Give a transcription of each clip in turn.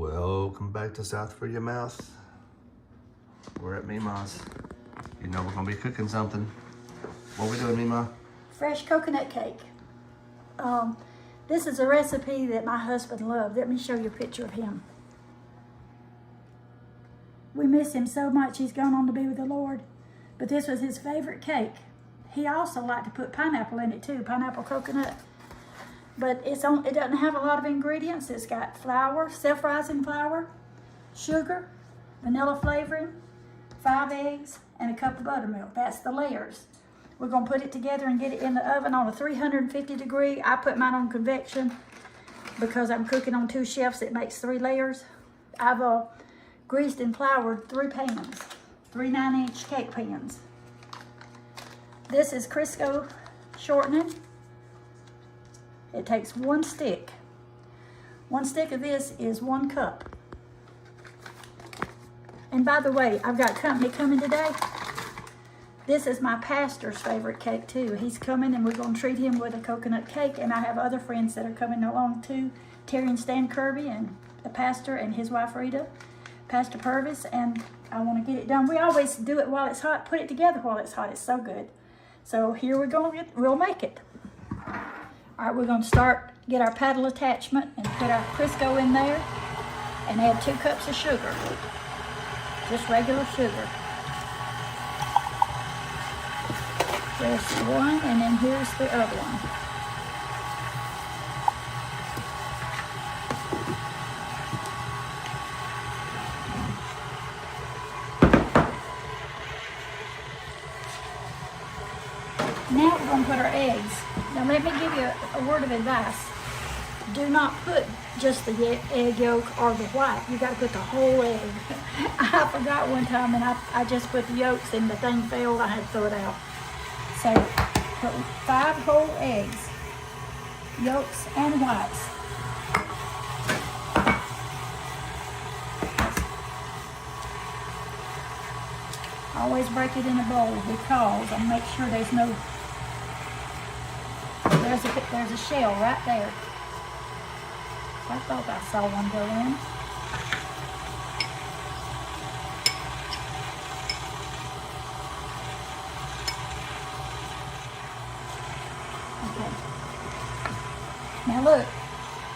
Welcome back to South for Your Mouth. We're at Mema's. You know we're gonna be cooking something. What we doing, Mema? Fresh coconut cake. This is a recipe that my husband loved. Let me show you a picture of him. We miss him so much. He's gone on to be with the Lord. But this was his favorite cake. He also liked to put pineapple in it too, pineapple coconut. But it doesn't have a lot of ingredients. It's got flour, self-rising flour, sugar, vanilla flavoring, 5 eggs, and a cup of buttermilk. That's the layers. We're gonna put it together and get it in the oven on a 350 degree. I put mine on convection because I'm cooking on 2 chefs. It makes 3 layers. I've greased and floured 3 pans, 3 9-inch cake pans. This is Crisco shortening. It takes 1 stick. 1 stick of this is 1 cup. And by the way, I've got company coming today. This is my pastor's favorite cake too. He's coming and we're gonna treat him with a coconut cake, and I have other friends that are coming along too. Terry and Stan Kirby and the pastor and his wife Rita, Pastor Purvis, and I wanna get it done. We always do it while it's hot, put it together while it's hot. It's so good. So here we'll make it. All right, we're gonna get our paddle attachment and put our Crisco in there and add 2 cups of sugar, just regular sugar. There's one, and then here's the other one. Now we're gonna put our eggs. Now let me give you a word of advice. Do not put just the egg yolk or the white. You gotta put the whole egg. I forgot one time and I just put the yolks and the thing failed. I had to throw it out. So put 5 whole eggs, yolks and whites. Always break it in a bowl because I make sure there's no. There's a shell right there. I thought I saw one go in. Okay. Now look,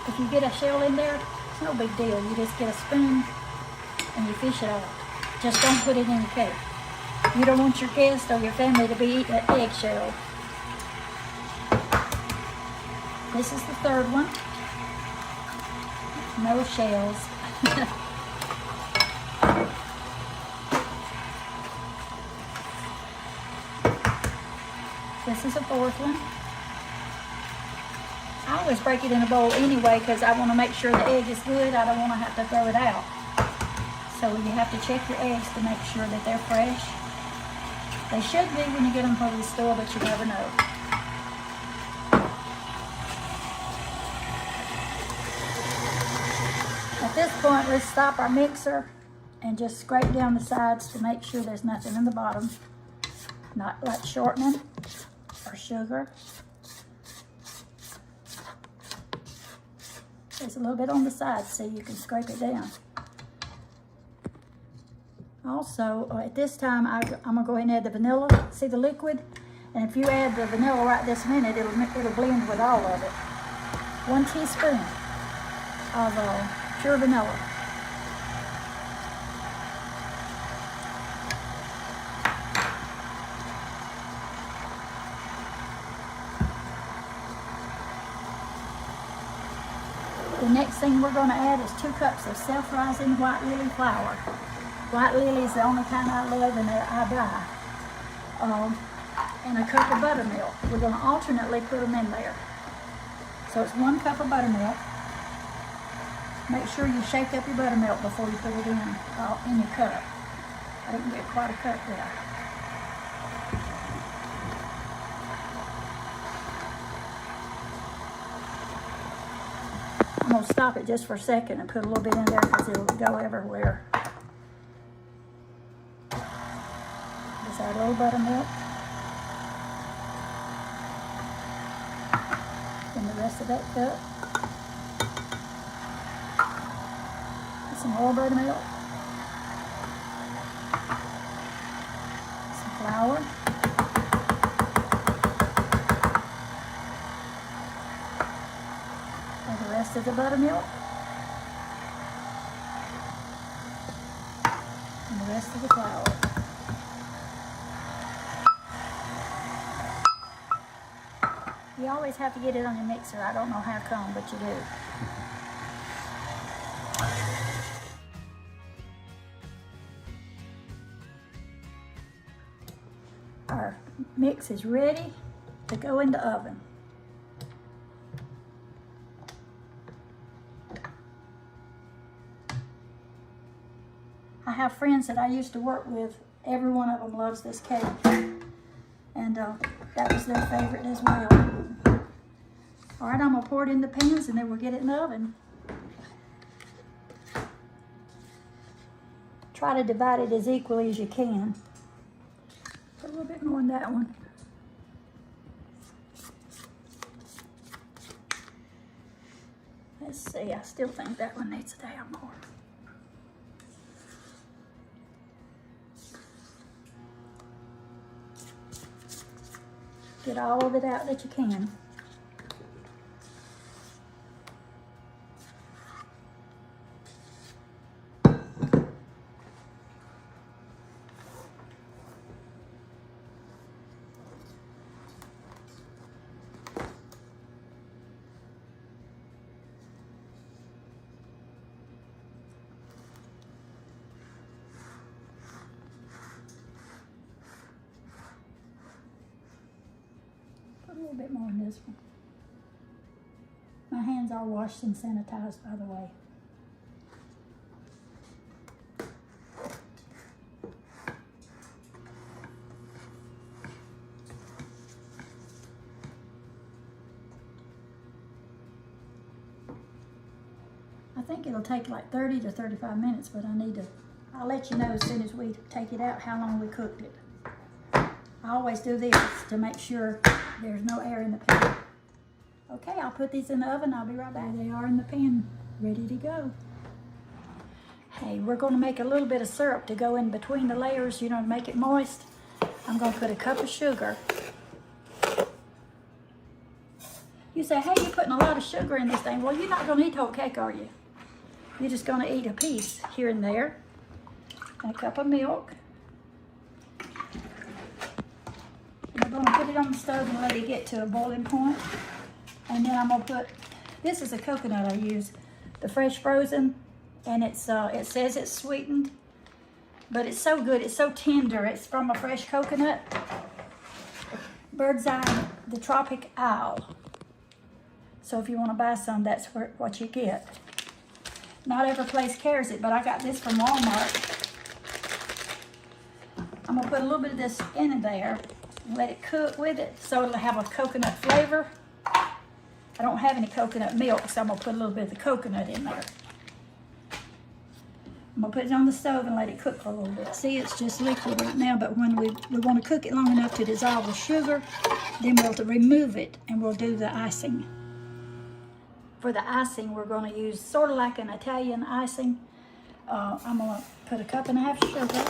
if you get a shell in there, it's no big deal. You just get a spoon and you fish it out. Just don't put it in your cake. You don't want your guests or your family to be eating an eggshell. This is the 3rd one. No shells. This is the 4th one. I always break it in a bowl anyway because I want to make sure the egg is good. I don't want to have to throw it out. So you have to check your eggs to make sure that they're fresh. They should be when you get them from the store, but you never know. At this point, let's stop our mixer and just scrape down the sides to make sure there's nothing in the bottom. Not like shortening or sugar. There's a little bit on the side so you can scrape it down. Also, at this time, I'm gonna go ahead and add the vanilla. See the liquid? And if you add the vanilla right this minute, it'll blend with all of it. 1 teaspoon of pure vanilla. The next thing we're gonna add is 2 cups of self-rising white lily flour. White lily is the only kind I love and that I buy. And a cup of buttermilk. We're going to alternately put them in there. So it's 1 cup of buttermilk. Make sure you shake up your buttermilk before you put it in your cup. I didn't get quite a cup there. I'm going to stop it just for a second and put a little bit in there because it'll go everywhere. Just add a little buttermilk. And the rest of that cup. some more buttermilk, some flour, and the rest of the buttermilk, and the rest of the flour. You always have to get it on your mixer. I don't know how come, but you do. Our mix is ready to go in the oven. I have friends that I used to work with. Every one of them loves this cake. And that was their favorite as well. All right, I'm gonna pour it in the pans and then we'll get it in the oven. Try to divide it as equally as you can. Put a little bit more in that one. Let's see, I still think that one needs a damn more. Get all of it out that you can. A little bit more in this one. My hands are washed and sanitized, by the way. I think it'll take like 30 to 35 minutes, but I'll let you know as soon as we take it out how long we cooked it. I always do this to make sure there's no air in the pan. Okay, I'll put these in the oven. I'll be right back. There they are in the pan, ready to go. Hey, we're going to make a little bit of syrup to go in between the layers, you know, to make it moist. I'm going to put a cup of sugar. You say, hey, you're putting a lot of sugar in this thing. Well, you're not going to eat whole cake, are you? You're just going to eat a piece here and there. And a cup of milk. I'm going to put it on the stove and let it get to a boiling point. And then I'm going to put, this is a coconut I use, the fresh frozen, and it says it's sweetened, but it's so good, it's so tender. It's from a fresh coconut, Bird's Eye, the Tropic Isle. So if you want to buy some, that's what you get. Not every place carries it, but I got this from Walmart. I'm going to put a little bit of this in there. Let it cook with it so it'll have a coconut flavor. I don't have any coconut milk, so I'm going to put a little bit of the coconut in there. I'm going to put it on the stove and let it cook for a little bit. See, it's just liquid right now, but when we want to cook it long enough to dissolve the sugar, then we'll remove it and we'll do the icing. For the icing, we're going to use sort of like an Italian icing. I'm going to put a cup and a half of sugar.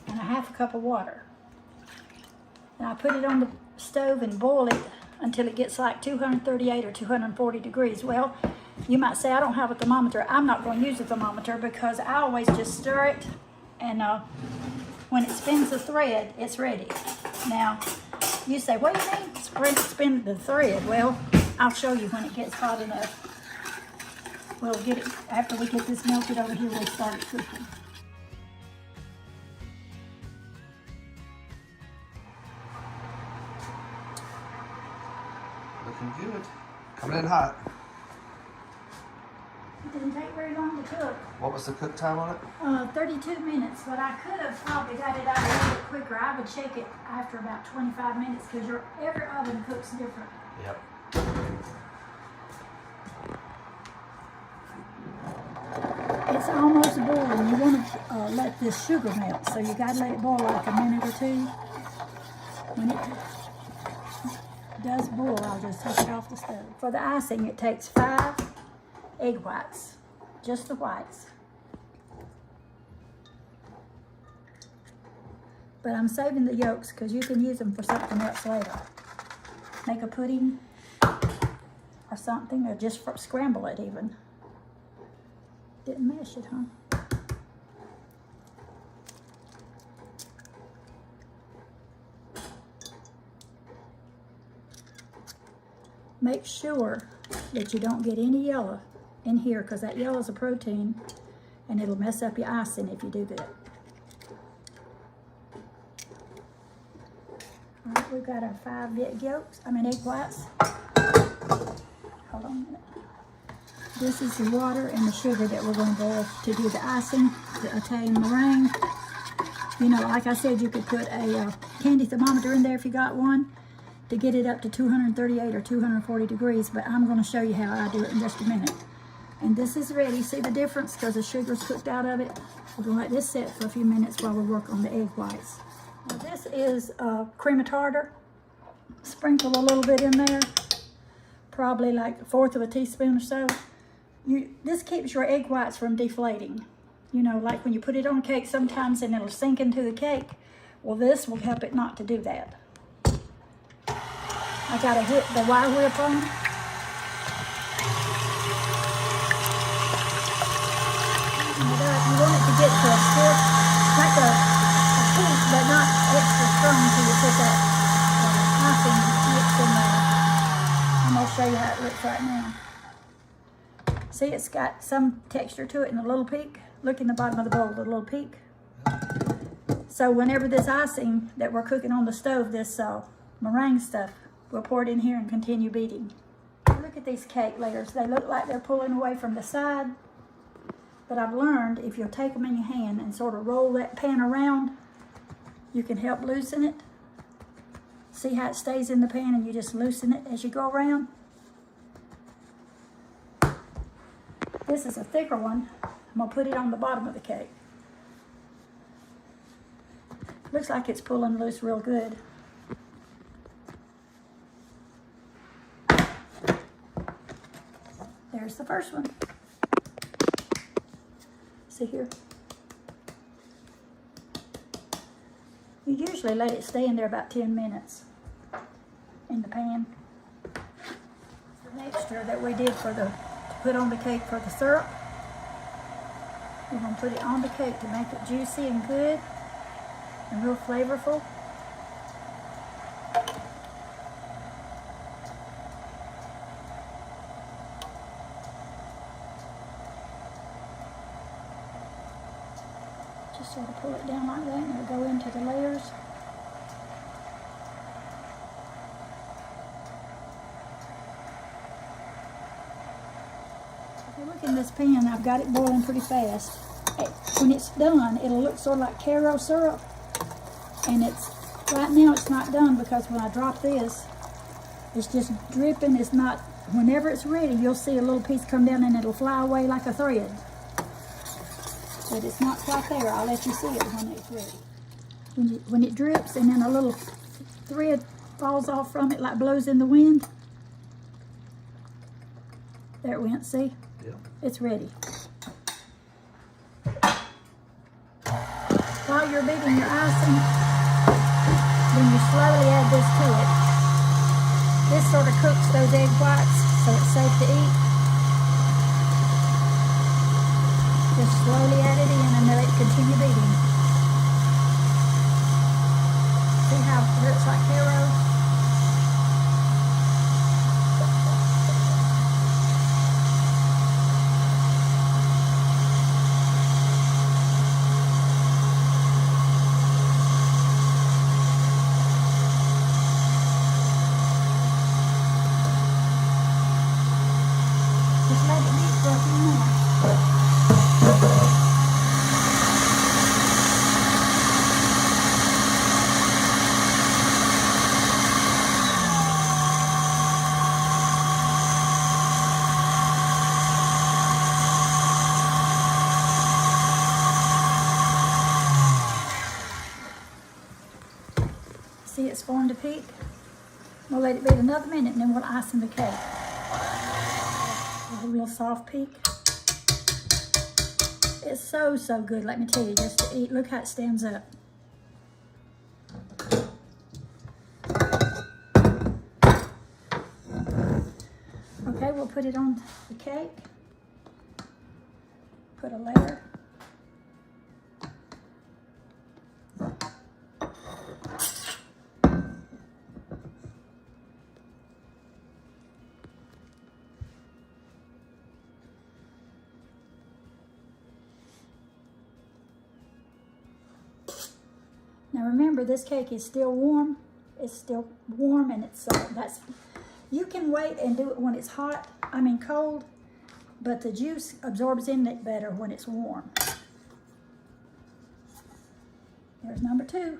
And a half a cup of water. And I put it on the stove and boil it until it gets like 238 or 240 degrees. Well, you might say, I don't have a thermometer. I'm not going to use a thermometer because I always just stir it, and when it spins the thread, it's ready. Now, you say, what do you mean spin the thread? Well, I'll show you when it gets hot enough. We'll get it, after we get this melted over here, we'll start it cooking. Looking good. Coming in hot. It didn't take very long to cook. What was the cook time on it? 32 minutes, but I could have probably got it out a little bit quicker. I would shake it after about 25 minutes because every oven cooks different. Yep. It's almost boiling. You want to let this sugar melt, so you got to let it boil like a minute or two. does boil, I'll just take it off the stove. For the icing, it takes 5 egg whites, just the whites. But I'm saving the yolks because you can use them for something else later. Make a pudding or something, or just scramble it even. Didn't mash it, huh? Make sure that you don't get any yellow in here because that yellow is a protein and it'll mess up your icing if you do that. All right, we've got our 5 egg whites. Hold on a minute. This is the water and the sugar that we're going to boil to do the icing, the Italian meringue. You know, like I said, you could put a candy thermometer in there if you got one to get it up to 238 or 240 degrees, but I'm going to show you how I do it in just a minute. And this is ready. See the difference because the sugar's cooked out of it? We're going to let this sit for a few minutes while we work on the egg whites. Now this is cream of tartar. Sprinkle a little bit in there, probably like 1/4 of a teaspoon or so. This keeps your egg whites from deflating. You know, like when you put it on cake sometimes and it'll sink into the cake. Well, this will help it not to do that. I gotta hit the wire whip on. You want it to get to a stiff, like a piece, but not extra strong until you put that icing mix in there. I'm gonna show you how it looks right now. See, it's got some texture to it in the little peak. Look in the bottom of the bowl, the little peak. So whenever this icing that we're cooking on the stove, this meringue stuff, we'll pour it in here and continue beating. Look at these cake layers. They look like they're pulling away from the side, but I've learned if you'll take them in your hand and sort of roll that pan around, you can help loosen it. See how it stays in the pan and you just loosen it as you go around? This is a thicker one. I'm gonna put it on the bottom of the cake. Looks like it's pulling loose real good. There's the first one. See here? You usually let it stay in there about 10 minutes in the pan. The mixture that we did to put on the cake for the syrup. We're gonna put it on the cake to make it juicy and good and real flavorful. Just sort of pull it down like that and it'll go into the layers. If you look in this pan, I've got it boiling pretty fast. When it's done, it'll look sort of like Caro syrup. And right now it's not done because when I drop this, it's just dripping. It's not, whenever it's ready, you'll see a little piece come down and it'll fly away like a thread. But it's not quite there. I'll let you see it when it's ready. When it drips and then a little thread falls off from it like blows in the wind. There it went, see? Yeah. It's ready. While you're beating your icing, then you slowly add this to it. This sort of cooks those egg whites so it's safe to eat. Just slowly add it in and let it continue beating. See how it looks like Caro? Just let it beat for a few minutes. See, it's formed a peak. We'll let it beat another minute and then we'll ice in the cake. A real soft peak. It's so, so good, let me tell you, just to eat. Look how it stands up. Okay, we'll put it on the cake. Put a layer. Now remember, this cake is still warm. It's still warm, and it's you can wait and do it when it's hot. I mean cold, but the juice absorbs in it better when it's warm. There's number 2.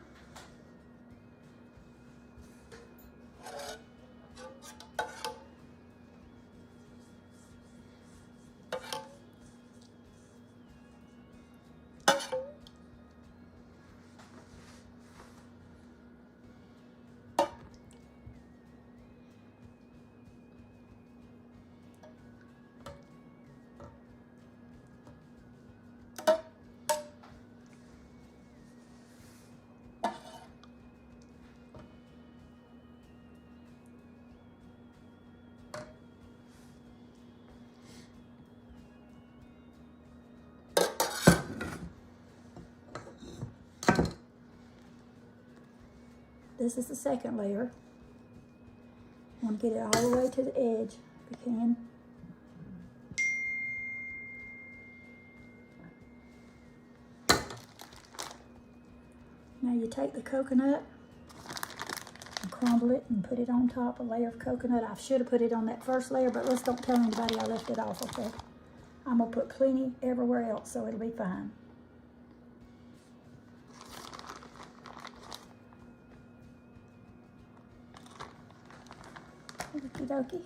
This is the second layer. You want to get it all the way to the edge if you can. Now you take the coconut and crumble it and put it on top, a layer of coconut. I should have put it on that first layer, but let's don't tell anybody I left it off, okay? I'm gonna put plenty everywhere else, so it'll be fine. Okie dokie.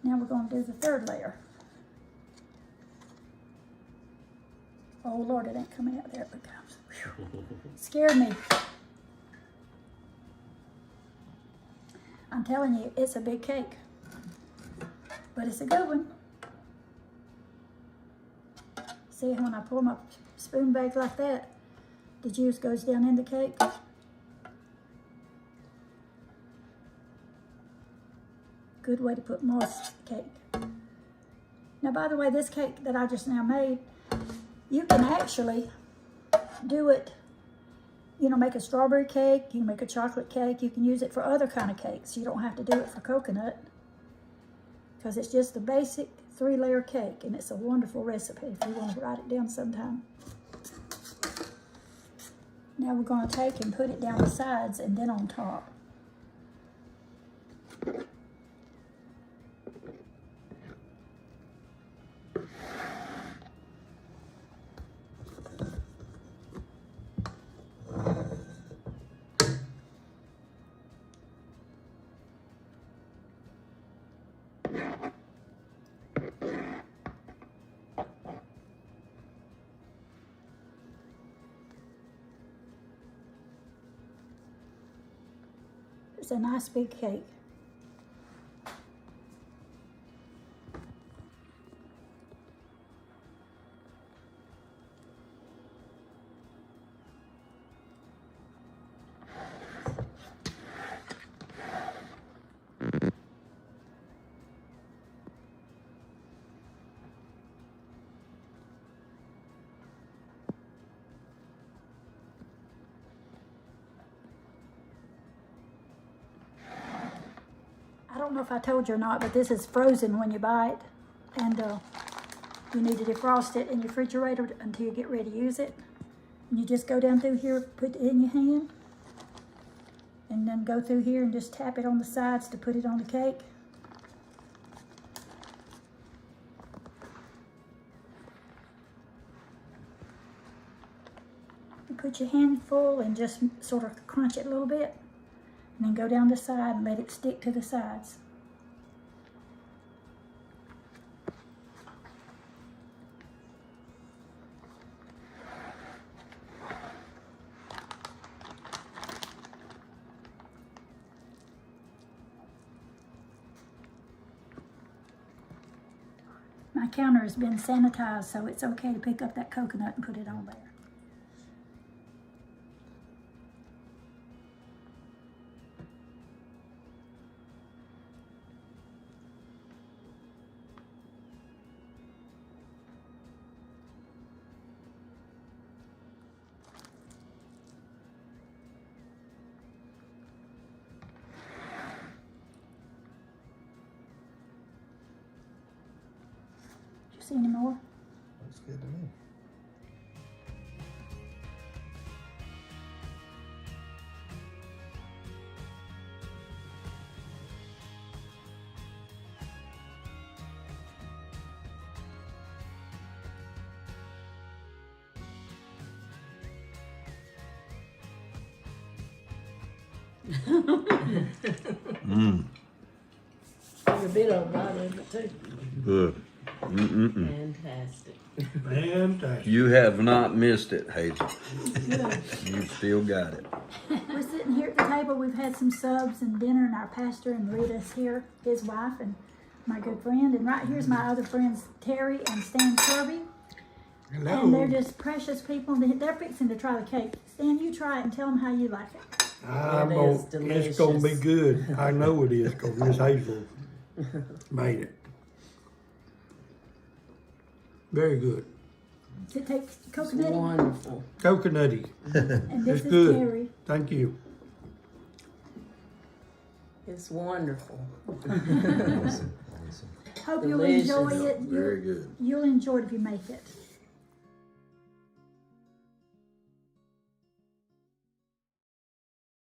Now we're going to do the third layer. Oh Lord, it ain't coming out. There it comes. Whew. Scared me. I'm telling you, it's a big cake, but it's a good one. See, when I pull my spoon back like that, the juice goes down in the cake. Good way to put moist cake. Now, by the way, this cake that I just now made, you can actually do it, you know, make a strawberry cake, you can make a chocolate cake, you can use it for other kind of cakes. You don't have to do it for coconut, because it's just a basic 3-layer cake, and it's a wonderful recipe if you want to write it down sometime. Now we're going to take and put it down the sides and then on top. It's a nice big cake. I don't know if I told you or not, but this is frozen when you buy it, and you need to defrost it in your refrigerator until you get ready to use it. And you just go down through here, put it in your hand, and then go through here and just tap it on the sides to put it on the cake. You put your hand full and just sort of crunch it a little bit. And then go down the side and let it stick to the sides. My counter has been sanitized, so it's okay to pick up that coconut and put it on there. Did you see any more? Looks good to me. There's a bit of bottle in it too. Good. Fantastic. Fantastic. You have not missed it, Hazel. You've still got it. We're sitting here at the table. We've had some subs and dinner, and our pastor and Rita's here, his wife, and my good friend. And right here's my other friends, Terry and Stan Kirby. Hello. And they're just precious people. They're fixing to try the cake. Stan, you try it and tell them how you like it. It's gonna be good. I know it is, cause Miss Hazel made it. Very good. Does it take It's coconut? wonderful. Coconutty. And this It's is good. Terry. Thank you. It's wonderful. Hope you'll Delicious. enjoy it. Very good. You'll enjoy it if you make it.